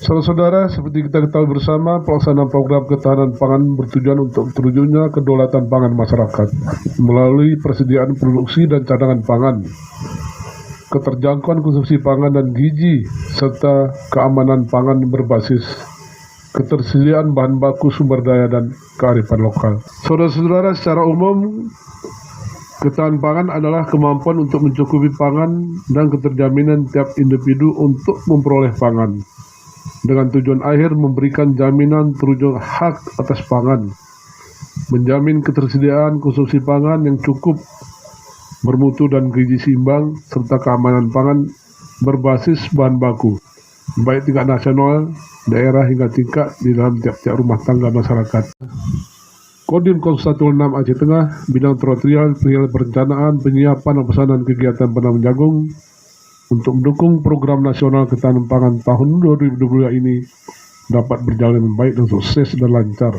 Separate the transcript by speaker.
Speaker 1: Saudara-saudara, seperti kita ketahui bersama, pelaksanaan program ketahanan pangan bertujuan untuk terwujudnya kedaulatan pangan masyarakat melalui persediaan produksi dan cadangan pangan, keterjangkauan konsumsi pangan dan gizi, serta keamanan pangan berbasis ketersediaan bahan baku, sumber daya, dan kearifan lokal. Saudara-saudara, secara umum, ketahanan pangan adalah kemampuan untuk mencukupi pangan dan keterjaminan tiap individu untuk memperoleh pangan, dengan tujuan akhir memberikan jaminan terwujud hak atas pangan, menjamin ketersediaan konsumsi pangan yang cukup, bermutu dan gizi seimbang, serta keamanan pangan berbasis bahan baku, baik tingkat nasional, daerah hingga tingkat di dalam tiap-tiap rumah tangga masyarakat. Kodim 016 Aceh Tengah, Bidang Teritorial, Perihal Perencanaan, Penyiapan dan Pesanan Kegiatan Penanaman Jagung untuk mendukung program nasional ketahanan pangan tahun 2022 ini dapat berjalan dengan baik dan sukses dan lancar.